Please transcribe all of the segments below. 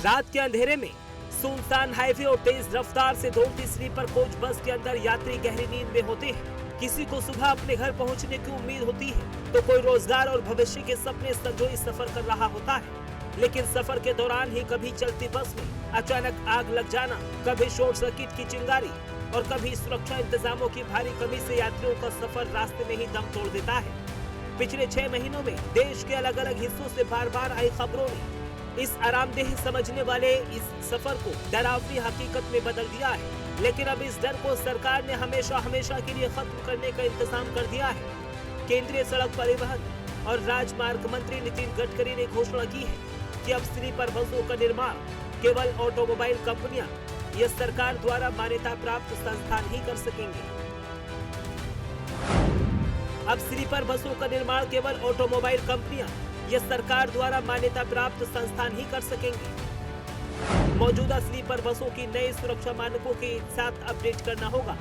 रात के अंधेरे में सुनसान हाईवे और तेज रफ्तार से दौड़ती स्लीपर कोच बस के अंदर यात्री गहरी नींद में होते हैं। किसी को सुबह अपने घर पहुंचने की उम्मीद होती है तो कोई रोजगार और भविष्य के सपने संजोए सफर कर रहा होता है। लेकिन सफर के दौरान ही कभी चलती बस में अचानक आग लग जाना, कभी शॉर्ट सर्किट की चिंगारी और कभी सुरक्षा इंतजामों की भारी कमी से यात्रियों का सफर रास्ते में ही दम तोड़ देता है। पिछले 6 महीनों में देश के अलग अलग हिस्सों से बार बार आई खबरों ने इस आरामदेह समझने वाले इस सफर को डरावनी हकीकत में बदल दिया है। लेकिन अब इस डर को सरकार ने हमेशा हमेशा के लिए खत्म करने का इंतजाम कर दिया है। केंद्रीय सड़क परिवहन और राजमार्ग मंत्री नितिन गडकरी ने घोषणा की है कि अब स्लीपर बसों का निर्माण केवल ऑटोमोबाइल कंपनियां या सरकार द्वारा मान्यता प्राप्त संस्थान ही कर सकेंगे। अब स्लीपर बसों का निर्माण केवल ऑटोमोबाइल कंपनियां या सरकार द्वारा मान्यता प्राप्त संस्थान ही कर सकेंगे। मौजूदा स्लीपर बसों की नए सुरक्षा मानकों के साथ अपडेट करना होगा।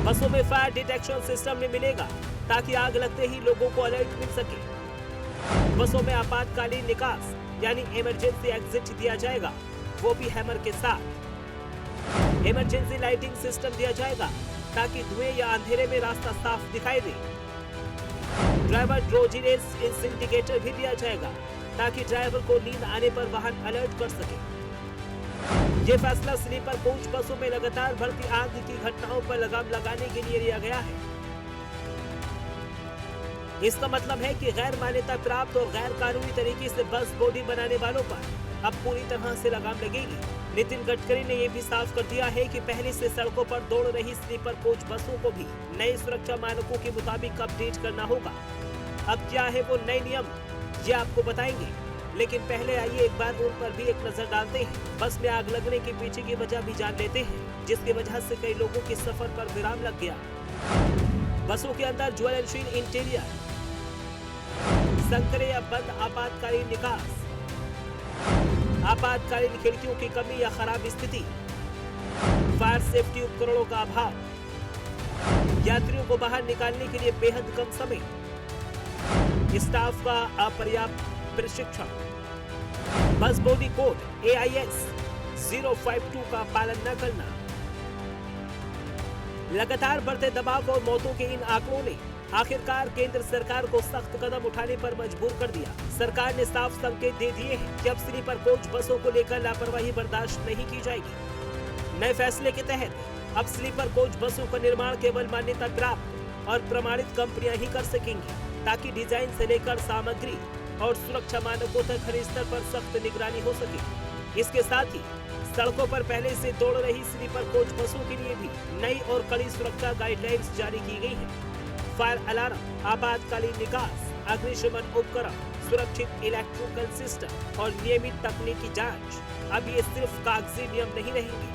बसों में फायर डिटेक्शन सिस्टम में मिलेगा ताकि आग लगते ही लोगों को अलर्ट मिल सके। बसों में आपातकालीन निकास यानी इमरजेंसी एग्जिट दिया जाएगा, वो भी हैमर के साथ। इमरजेंसी लाइटिंग सिस्टम दिया जाएगा ताकि धुएं या अंधेरे में रास्ता साफ दिखाई दे। ड्राइवर ड्रोजीनेस इंडिकेटर भी दिया जाएगा ताकि ड्राइवर को नींद आने पर वाहन अलर्ट कर सके। ये फैसला स्लीपर कोच बसों में लगातार बढ़ती आग की घटनाओं पर लगाम लगाने के लिए लिया गया है। इसका मतलब है कि गैर मान्यता प्राप्त और गैर कानूनी तरीके से बस बॉडी बनाने वालों पर अब पूरी तरह से लगाम लगेगी। नितिन गडकरी ने यह भी साफ कर दिया है कि पहले से सड़कों पर दौड़ रही स्लीपर कोच बसों को भी नए सुरक्षा मानकों के मुताबिक अपडेट करना होगा। अब क्या है वो नए नियम, ये आपको बताएंगे, लेकिन पहले आइए एक बार उन पर भी एक नजर डालते हैं। बस में आग लगने के पीछे की वजह भी जान लेते हैं, जिसकी वजह से कई लोगों के सफर पर विराम लग गया। बसों के अंदर ज्वलनशील इंटीरियर, संकरे या बंद आपातकालीन निकास, आपातकालीन खिड़कियों की कमी या खराब स्थिति, फायर सेफ्टी उपकरणों का अभाव, यात्रियों को बाहर निकालने के लिए बेहद कम समय, स्टाफ का अपर्याप्त प्रशिक्षण, बस बॉडी कोड AIS 052 का पालन न करना। लगातार बढ़ते दबाव और मौतों के इन आंकड़ों ने आखिरकार केंद्र सरकार को सख्त कदम उठाने पर मजबूर कर दिया। सरकार ने साफ संकेत दे दिए हैं कि अब स्लीपर कोच बसों को लेकर लापरवाही बर्दाश्त नहीं की जाएगी। नए फैसले के तहत अब स्लीपर कोच बसों का निर्माण केवल मान्यता प्राप्त और प्रमाणित कंपनियां ही कर सकेंगी, ताकि डिजाइन से लेकर सामग्री और सुरक्षा मानकों तक हर स्तर पर सख्त निगरानी हो सके। इसके साथ ही सड़कों पर पहले से दौड़ रही स्लीपर कोच बसों के लिए भी नई और कड़ी सुरक्षा गाइडलाइंस जारी की गई है। फायर अलार्म, आपातकालीन निकास, अग्निशमन उपकरण, सुरक्षित इलेक्ट्रिकल सिस्टम और नियमित तकनीकी जांच अब ये सिर्फ कागजी नियम नहीं रहेंगे,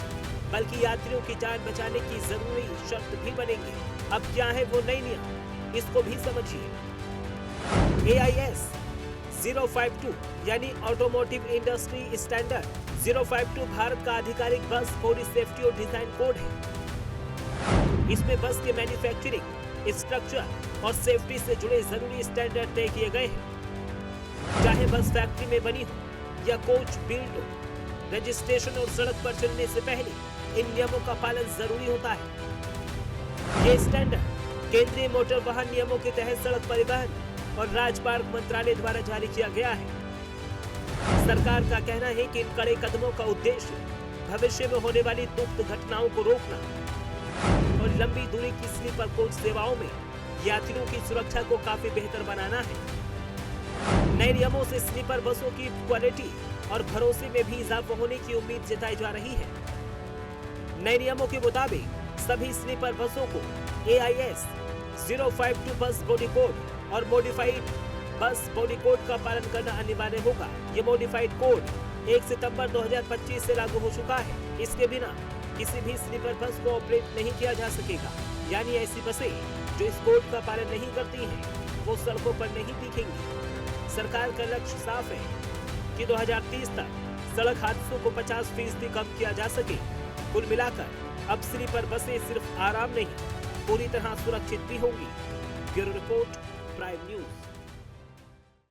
बल्कि यात्रियों की जान बचाने की जरूरी शर्त भी बनेंगे। अब क्या है वो नए नियम, इसको भी समझिए। AIS 052 यानी ऑटोमोटिव इंडस्ट्री स्टैंडर्ड 052 भारत का आधिकारिक बस बॉडी सेफ्टी और डिजाइन कोड है। इसमें बस के मैन्युफैक्चरिंग, स्ट्रक्चर और सेफ्टी से जुड़े जरूरी स्टैंडर्ड तय किए गए हैं। चाहे बस फैक्ट्री में बनी हो या कोच बिल्ड हो, रजिस्ट्रेशन और सड़क पर चलने से पहले इन नियमों का पालन जरूरी होता है। ये स्टैंडर्ड केंद्रीय मोटर वाहन नियमों के तहत सड़क परिवहन और राजमार्ग मंत्रालय द्वारा जारी किया गया है। सरकार का कहना है कि इन कड़े कदमों का उद्देश्य भविष्य में होने वाली दुखद घटनाओं को रोकना और लंबी दूरी की स्लीपर कोच सेवाओं में यात्रियों की सुरक्षा को काफी बेहतर बनाना है। नए नियमों से स्लीपर बसों की क्वालिटी और भरोसे में भी इजाफा होने की उम्मीद जताई जा रही है। नए नियमों के मुताबिक सभी स्लीपर बसों को AIS 052 बस बॉडी कोड और मॉडिफाइड बस बॉडी कोड का पालन करना अनिवार्य होगा। ये मॉडिफाइड कोड 1 सितंबर 2025 से लागू हो चुका है। इसके बिना किसी भी स्लीपर बस को ऑपरेट नहीं किया जा सकेगा, यानी ऐसी बसें जो इस कोड का पालन नहीं करती हैं, वो सड़कों पर नहीं दिखेंगी। सरकार का लक्ष्य साफ है कि 2030 तक सड़क हादसों को 50% कम किया जा सके। कुल मिलाकर अब स्लीपर बसें सिर्फ आराम नहीं, पूरी तरह सुरक्षित भी होंगी। Bureau report, prime news.